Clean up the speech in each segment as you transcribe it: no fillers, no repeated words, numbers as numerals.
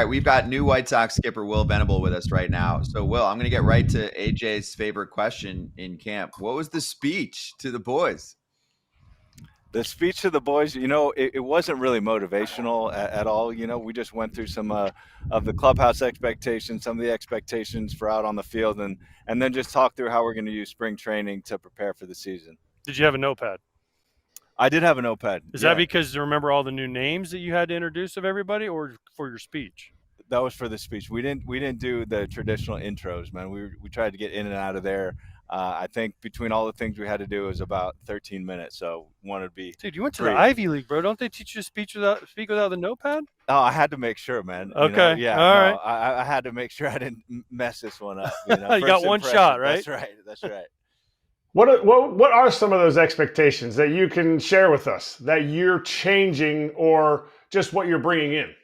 All right, we've got new White Sox skipper Will Venable with us right now. So, Will, I'm going to get right to AJ's favorite question in camp. What was the speech to the boys? The speech to the boys, it wasn't really motivational at all. We just went through some of the clubhouse expectations, some of the expectations for out on the field, and then just talk through how we're going to use spring training to prepare for the season. Did you have a notepad? I did have a notepad. Is that because you remember all the new names that you had to introduce of everybody, or for your speech? That was for the speech. We didn't do the traditional intros, man. We tried to get in and out of there. I think between all the things we had to do, it was about 13 minutes. So wanted to be. Dude, you went to the Ivy League, bro. Don't they teach you to speak without the notepad? Oh, I had to make sure, man. Okay. Yeah. All right. I had to make sure I didn't mess this one up. You got one shot, right? That's right. What are some of those expectations that you can share with us that you're changing or just what you're bringing in?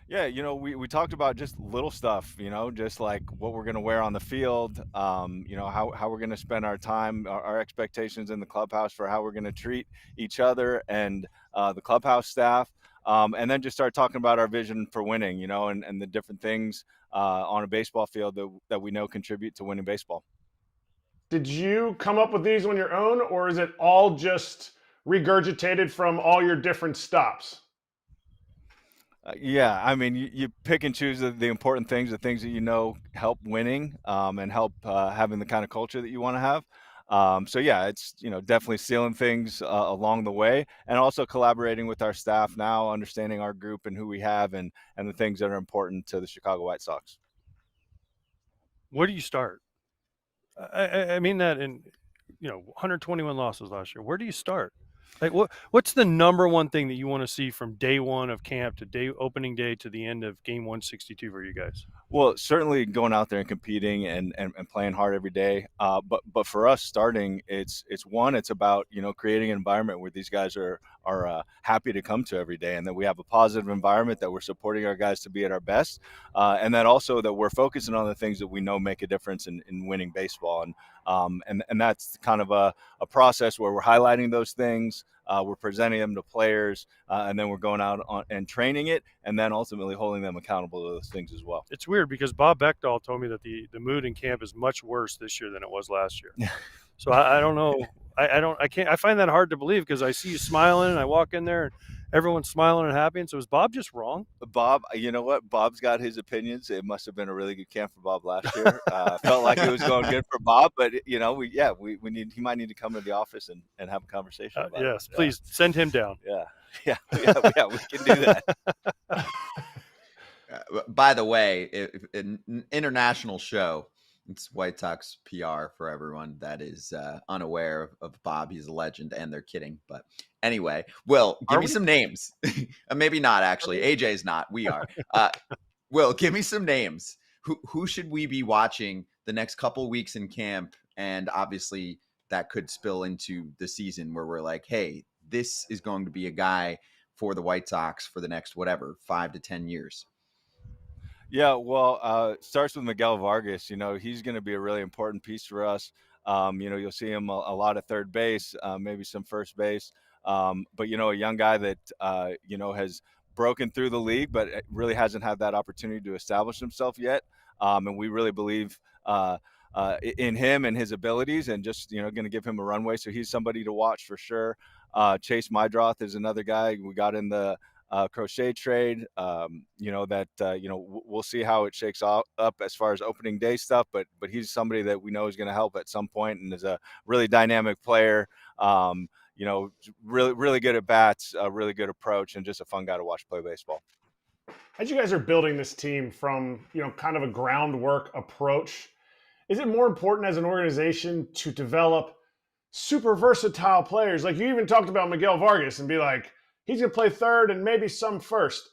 Yeah, we talked about just little stuff, just like what we're going to wear on the field, how we're going to spend our time, our expectations in the clubhouse for how we're going to treat each other and the clubhouse staff. And then just start talking about our vision for winning, and the different things on a baseball field that we know contribute to winning baseball. Did you come up with these on your own, or is it all just regurgitated from all your different stops? Yeah, I mean, you pick and choose the important things, the things that help winning and help having the kind of culture that you want to have. So yeah, it's definitely stealing things along the way, and also collaborating with our staff now, understanding our group and who we have, and the things that are important to the Chicago White Sox. Where do you start? I mean that in 121 losses last year. Where do you start? Like what's the number one thing that you want to see from day one of camp to opening day to the end of game 162 for you guys? Well, certainly going out there and competing and playing hard every day. But for us starting, it's about, creating an environment where these guys are happy to come to every day, and that we have a positive environment, that we're supporting our guys to be at our best. And that also that we're focusing on the things that we know make a difference in winning baseball. And that's kind of a process where we're highlighting those things. We're presenting them to players, and then we're going out and training it, and then ultimately holding them accountable to those things as well. It's weird because Bob Beckdahl told me that the mood in camp is much worse this year than it was last year. So I don't know. I find that hard to believe because I see you smiling and I walk in there and everyone's smiling and happy. And so is Bob just wrong? Bob, you know what? Bob's got his opinions. It must have been a really good camp for Bob last year. Felt like it was going good for Bob, but he might need to come to the office and have a conversation about yes, it. Please send him down. Yeah, we can do that. By the way, an international show. It's White Sox PR for everyone that is unaware of Bob. He's a legend, and they're kidding. But anyway, Will, give me some names. Maybe not, actually. AJ's not. We are. Will, give me some names. Who should we be watching the next couple weeks in camp? And obviously, that could spill into the season where we're like, hey, this is going to be a guy for the White Sox for the next, 5 to 10 years. Yeah, well, starts with Miguel Vargas. He's going to be a really important piece for us. You'll see him a lot at third base, maybe some first base. But, a young guy that, has broken through the league, but really hasn't had that opportunity to establish himself yet. And we really believe in him and his abilities, and just, going to give him a runway. So he's somebody to watch for sure. Chase Mydroth is another guy we got in the crochet trade, we'll see how it shakes up as far as opening day stuff, but he's somebody that we know is going to help at some point, and is a really dynamic player, really good at bats, a really good approach, and just a fun guy to watch play baseball. As you guys are building this team from, kind of a groundwork approach, is it more important as an organization to develop super versatile players? Like you even talked about Miguel Vargas and be like, he's going to play third and maybe some first.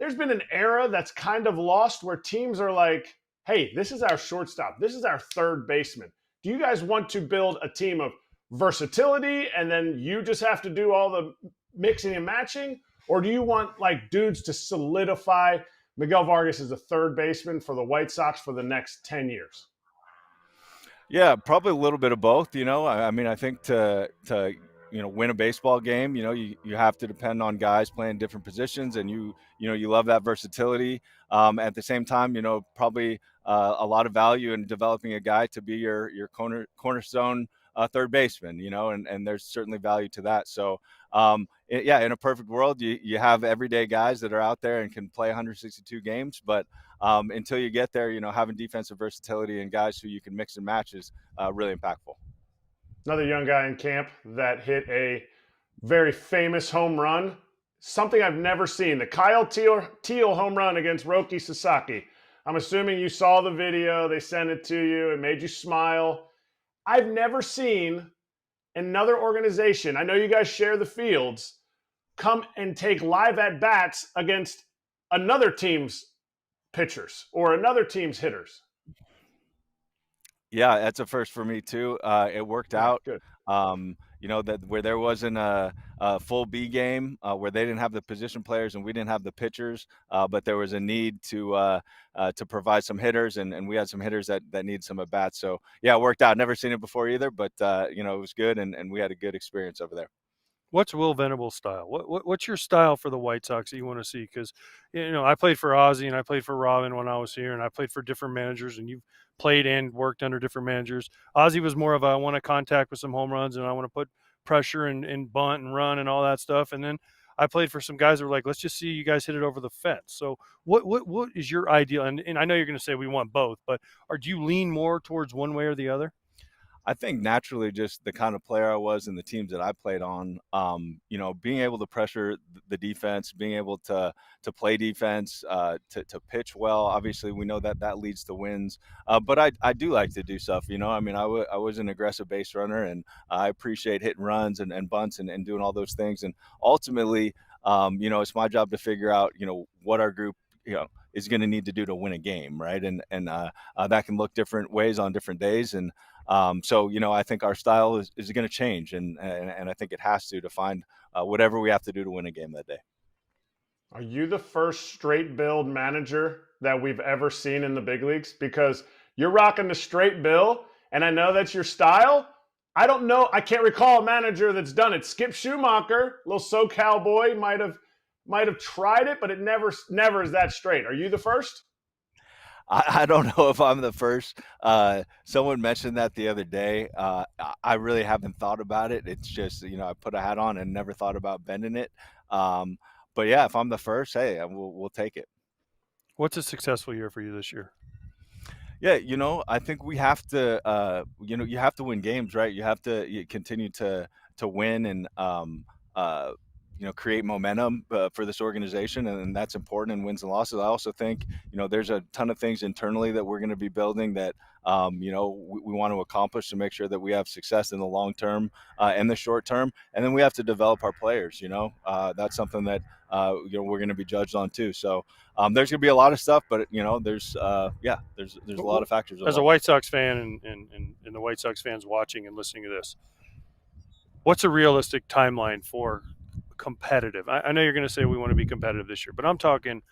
There's been an era that's kind of lost where teams are like, hey, this is our shortstop. This is our third baseman. Do you guys want to build a team of versatility and then you just have to do all the mixing and matching? Or do you want like dudes to solidify Miguel Vargas as a third baseman for the White Sox for the next 10 years? Yeah, probably a little bit of both. I mean, I think to win a baseball game, you have to depend on guys playing different positions, and you love that versatility. At the same time, probably a lot of value in developing a guy to be your cornerstone third baseman, and there's certainly value to that. So yeah, in a perfect world, you have everyday guys that are out there and can play 162 games, but until you get there, having defensive versatility and guys who you can mix and match is really impactful. Another young guy in camp that hit a very famous home run, something I've never seen, the Kyle Teal home run against Roki Sasaki. I'm assuming you saw the video, they sent it to you, it made you smile. I've never seen another organization, I know you guys share the fields, come and take live at-bats against another team's pitchers or another team's hitters. Yeah, that's a first for me too. It worked out. Good. That where there wasn't a full B game, where they didn't have the position players and we didn't have the pitchers, but there was a need to provide some hitters, and we had some hitters that need some at bats. So yeah, it worked out. Never seen it before either, but it was good, and we had a good experience over there. What's Will Venable's style? What's your style for the White Sox that you want to see? Because I played for Ozzie and I played for Robin when I was here, and I played for different managers, and you've played and worked under different managers. Ozzie was more of a, I want to contact with some home runs and I want to put pressure and bunt and run and all that stuff. And then I played for some guys that were like, let's just see you guys hit it over the fence. So what is your ideal? And I know you're going to say we want both, but do you lean more towards one way or the other? I think naturally, just the kind of player I was and the teams that I played on, being able to pressure the defense, being able to play defense, to pitch well. Obviously, we know that leads to wins. But I do like to do stuff. I was an aggressive base runner, and I appreciate hitting runs and bunts and doing all those things. And ultimately, it's my job to figure out, what our group, is going to need to do to win a game, right? And that can look different ways on different days. And so, I think our style is going to change, and I think it has to find whatever we have to do to win a game that day. Are you the first straight build manager that we've ever seen in the big leagues? Because you're rocking the straight bill, and I know that's your style. I don't know. I can't recall a manager that's done it. Skip Schumacher, little SoCal boy, might have tried it, but it never is that straight. Are you the first? I don't know if I'm the first. Someone mentioned that the other day. I really haven't thought about it. It's just, I put a hat on and never thought about bending it. But yeah, if I'm the first, hey, we'll take it. What's a successful year for you this year? Yeah, I think we have to, you have to win games, right? You have to continue to win and, create momentum for this organization, and that's important in wins and losses. I also think, there's a ton of things internally that we're going to be building that, we want to accomplish to make sure that we have success in the long term and the short term. And then we have to develop our players, that's something that, we're going to be judged on too. So there's going to be a lot of stuff, but, there's a lot of factors. As a White Sox fan and the White Sox fans watching and listening to this, what's a realistic timeline for competitive? I know you're going to say we want to be competitive this year, but I'm talking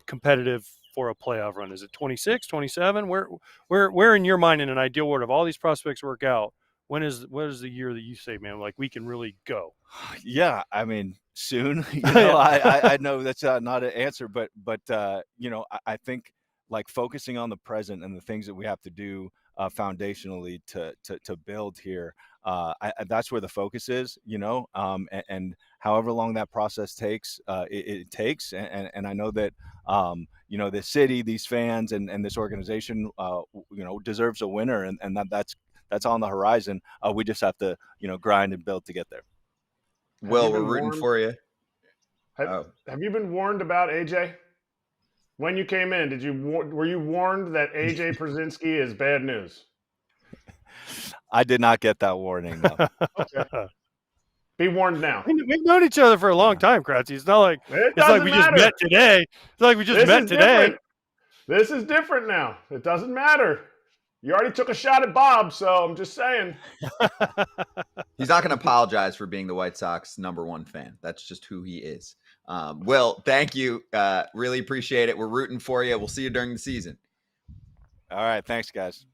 competitive for a playoff run. Is it 26, 27? Where in your mind, in an ideal world, if all these prospects work out, what is the year that you say, man, like we can really go? Yeah, I mean, soon. I know that's not an answer, but I think like focusing on the present and the things that we have to do foundationally to build here. That's where the focus is, and however long that process takes, it takes. And I know that, the city, these fans and this organization, deserves a winner, and that's on the horizon. We just have to, grind and build to get there. Will, we're rooting for you. Have you been warned about AJ? When you came in, were you warned that AJ Pierzynski is bad news? I did not get that warning. No. Okay. Be warned now. We've known each other for a long time, Kratzy. It's not like we just met today. It's like we just met today. Different. This is different now. It doesn't matter. You already took a shot at Bob, so I'm just saying. He's not going to apologize for being the White Sox #1 fan. That's just who he is. Will, thank you. Really appreciate it. We're rooting for you. We'll see you during the season. All right. Thanks, guys.